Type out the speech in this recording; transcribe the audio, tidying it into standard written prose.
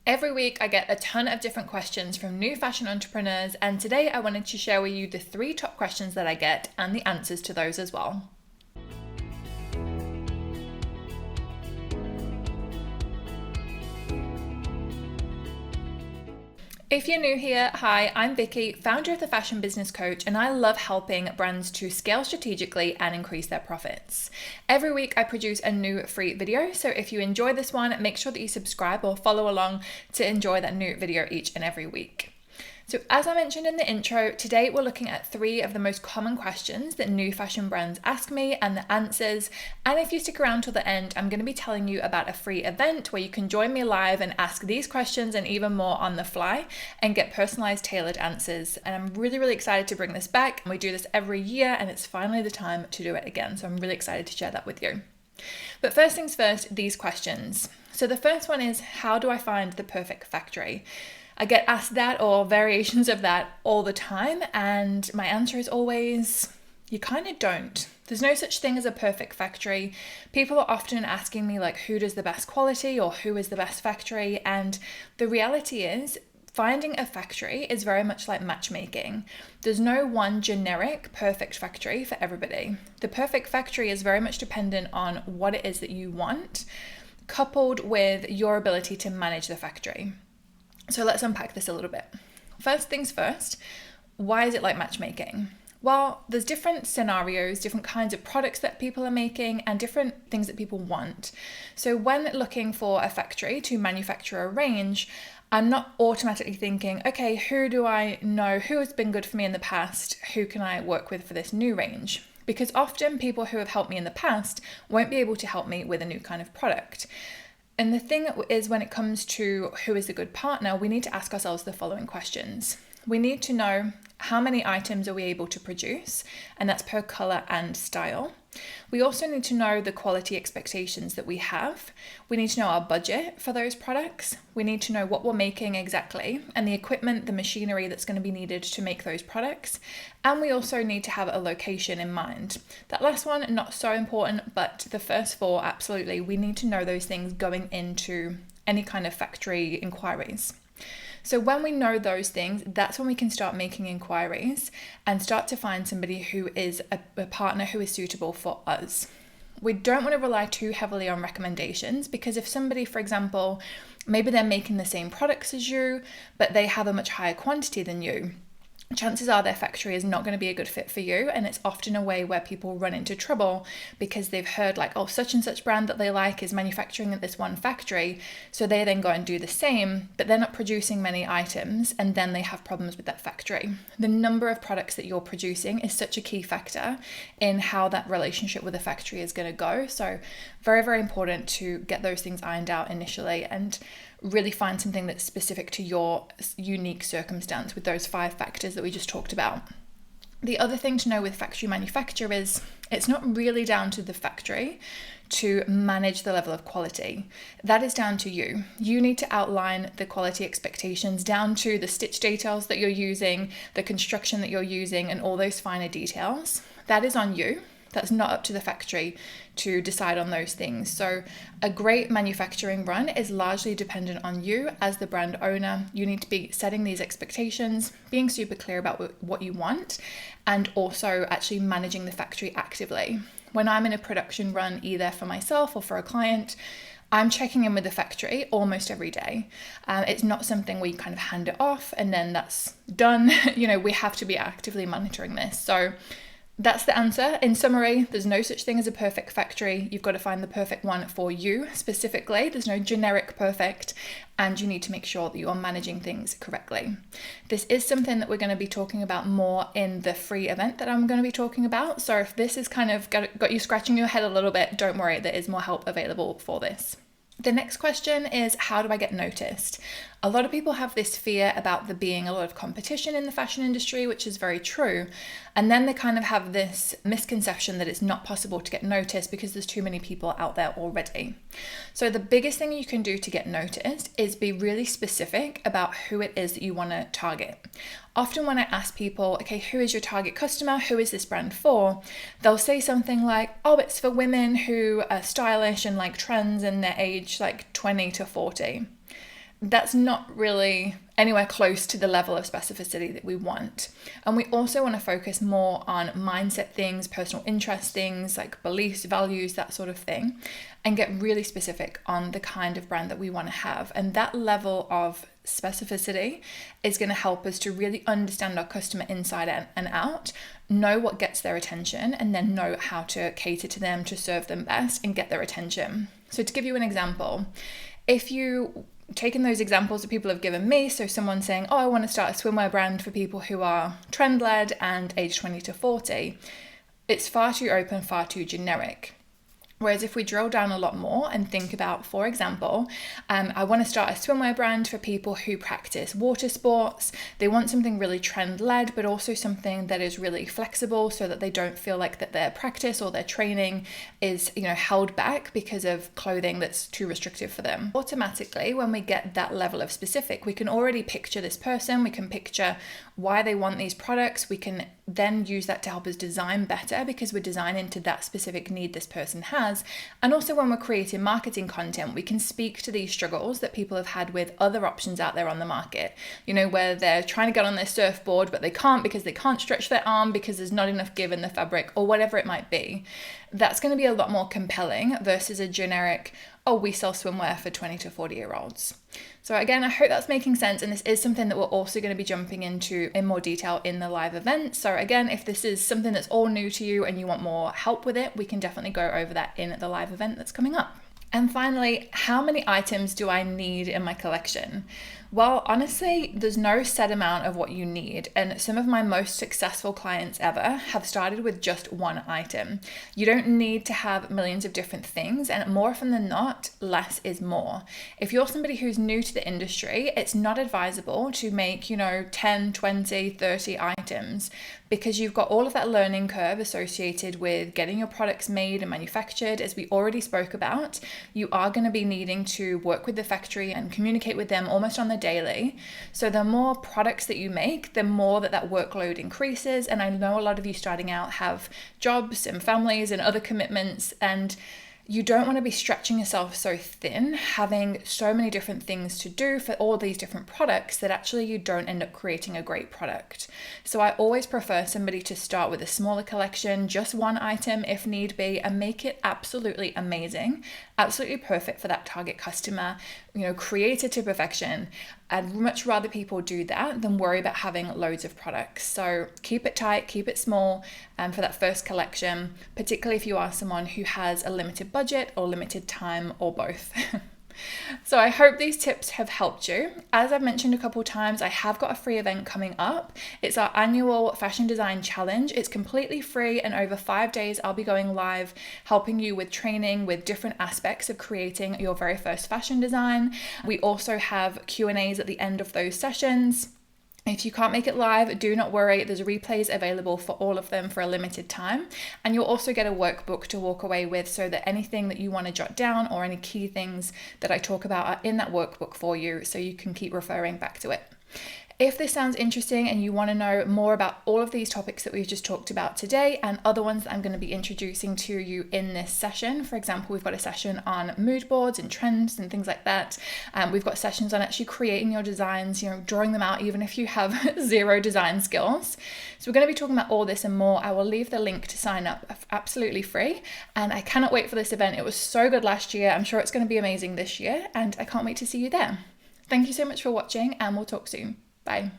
Every week I get a ton of different questions from new fashion entrepreneurs, and today I wanted to share with you the 3 top questions that I get and the answers to those as well. If you're new here, hi, I'm Vicki, founder of The Fashion Business Coach, and I love helping brands to scale strategically and increase their profits. Every week I produce a new free video, so if you enjoy this one, make sure that you subscribe or follow along to enjoy that new video each and every week. So as I mentioned in the intro, today we're looking at 3 of the most common questions that new fashion brands ask me and the answers. And if you stick around till the end, I'm going to be telling you about a free event where you can join me live and ask these questions and even more on the fly and get personalized, tailored answers. And I'm really, really excited to bring this back. We do this every year and it's finally the time to do it again. So I'm really excited to share that with you. But first things first, these questions. So the first one is, how do I find the perfect factory? I get asked that or variations of that all the time, and my answer is always, you kind of don't. There's no such thing as a perfect factory. People are often asking me like, who does the best quality or who is the best factory? And the reality is, finding a factory is very much like matchmaking. There's no one generic perfect factory for everybody. The perfect factory is very much dependent on what it is that you want, coupled with your ability to manage the factory. So let's unpack this a little bit. First things first, why is it like matchmaking? Well, there's different scenarios, different kinds of products that people are making and different things that people want. So when looking for a factory to manufacture a range, I'm not automatically thinking, okay, who do I know, who has been good for me in the past, who can I work with for this new range? Because often people who have helped me in the past won't be able to help me with a new kind of product. And the thing is, when it comes to who is a good partner, we need to ask ourselves the following questions. We need to know, how many items are we able to produce? And that's per color and style. We also need to know the quality expectations that we have. We need to know our budget for those products. We need to know what we're making exactly and the equipment, the machinery that's going to be needed to make those products. And we also need to have a location in mind. That last one, not so important, but the first 4, absolutely. We need to know those things going into any kind of factory inquiries. So when we know those things, that's when we can start making inquiries and start to find somebody who is a partner who is suitable for us. We don't want to rely too heavily on recommendations, because if somebody, for example, maybe they're making the same products as you, but they have a much higher quantity than you, chances are their factory is not going to be a good fit for you. And it's often a way where people run into trouble because they've heard like, oh, such and such brand that they like is manufacturing at this one factory. So they then go and do the same, but they're not producing many items. And then they have problems with that factory. The number of products that you're producing is such a key factor in how that relationship with the factory is going to go. So very, very important to get those things ironed out initially and really find something that's specific to your unique circumstance with those 5 factors that we just talked about. The other thing to know with factory manufacture is it's not really down to the factory to manage the level of quality. That is down to you. You need to outline the quality expectations down to the stitch details that you're using, the construction that you're using, and all those finer details. That is on you. That's not up to the factory to decide on those things. So a great manufacturing run is largely dependent on you as the brand owner. You need to be setting these expectations, being super clear about what you want, and also actually managing the factory actively. When I'm in a production run, either for myself or for a client, I'm checking in with the factory almost every day. It's not something where you kind of hand it off and then that's done. We have to be actively monitoring this. So that's the answer. In summary, there's no such thing as a perfect factory. You've got to find the perfect one for you specifically. There's no generic perfect, and you need to make sure that you are managing things correctly. This is something that we're going to be talking about more in the free event that I'm going to be talking about. So if this is kind of got you scratching your head a little bit, don't worry, there is more help available for this. The next question is, how do I get noticed? A lot of people have this fear about there being a lot of competition in the fashion industry, which is very true. And then they kind of have this misconception that it's not possible to get noticed because there's too many people out there already. So the biggest thing you can do to get noticed is be really specific about who it is that you want to target. Often when I ask people, okay, who is your target customer? Who is this brand for? They'll say something like, oh, it's for women who are stylish and like trends and their age like 20 to 40. that's not really anywhere close to the level of specificity that we want. And we also want to focus more on mindset things, personal interest things like beliefs, values, that sort of thing, and get really specific on the kind of brand that we want to have. And that level of specificity is going to help us to really understand our customer inside and out, know what gets their attention, and then know how to cater to them to serve them best and get their attention. So to give you an example, if you taking those examples that people have given me, so someone saying, oh, I want to start a swimwear brand for people who are trend-led and age 20 to 40, it's far too open, far too generic. Whereas if we drill down a lot more and think about, for example, I want to start a swimwear brand for people who practice water sports. They want something really trend-led, but also something that is really flexible so that they don't feel like that their practice or their training is, held back because of clothing that's too restrictive for them. Automatically, when we get that level of specific, we can already picture this person. We can picture why they want these products. We can then use that to help us design better because we're designing to that specific need this person has. And also when we're creating marketing content, we can speak to these struggles that people have had with other options out there on the market, where they're trying to get on their surfboard, but they can't because they can't stretch their arm because there's not enough give in the fabric or whatever it might be. That's going to be a lot more compelling versus a generic, oh, we sell swimwear for 20 to 40-year-olds. So again, I hope that's making sense. And this is something that we're also going to be jumping into in more detail in the live event. So again, if this is something that's all new to you and you want more help with it, we can definitely go over that in the live event that's coming up. And finally, how many items do I need in my collection? Well, honestly, there's no set amount of what you need. And some of my most successful clients ever have started with just one item. You don't need to have millions of different things. And more often than not, less is more. If you're somebody who's new to the industry, it's not advisable to make, 10, 20, 30 items because you've got all of that learning curve associated with getting your products made and manufactured. As we already spoke about, you are going to be needing to work with the factory and communicate with them almost on the daily. So the more products that you make, the more that workload increases. And I know a lot of you starting out have jobs and families and other commitments, and you don't want to be stretching yourself so thin, having so many different things to do for all these different products that actually you don't end up creating a great product. So I always prefer somebody to start with a smaller collection, just one item if need be, and make it absolutely amazing, absolutely perfect for that target customer, created to perfection. I'd much rather people do that than worry about having loads of products. So keep it tight, keep it small for that first collection, particularly if you are someone who has a limited budget or limited time or both. So I hope these tips have helped you. As I've mentioned a couple times, I have got a free event coming up. It's our annual fashion design challenge. It's completely free, and over 5 days I'll be going live helping you with training with different aspects of creating your very first fashion design. We also have Q&As at the end of those sessions. If you can't make it live, do not worry. There's replays available for all of them for a limited time. And you'll also get a workbook to walk away with so that anything that you want to jot down or any key things that I talk about are in that workbook for you so you can keep referring back to it. If this sounds interesting and you want to know more about all of these topics that we've just talked about today and other ones that I'm going to be introducing to you in this session, for example, we've got a session on mood boards and trends and things like that. We've got sessions on actually creating your designs, drawing them out even if you have zero design skills. So we're going to be talking about all this and more. I will leave the link to sign up absolutely free. And I cannot wait for this event. It was so good last year. I'm sure it's going to be amazing this year, and I can't wait to see you there. Thank you so much for watching, and we'll talk soon. Bye.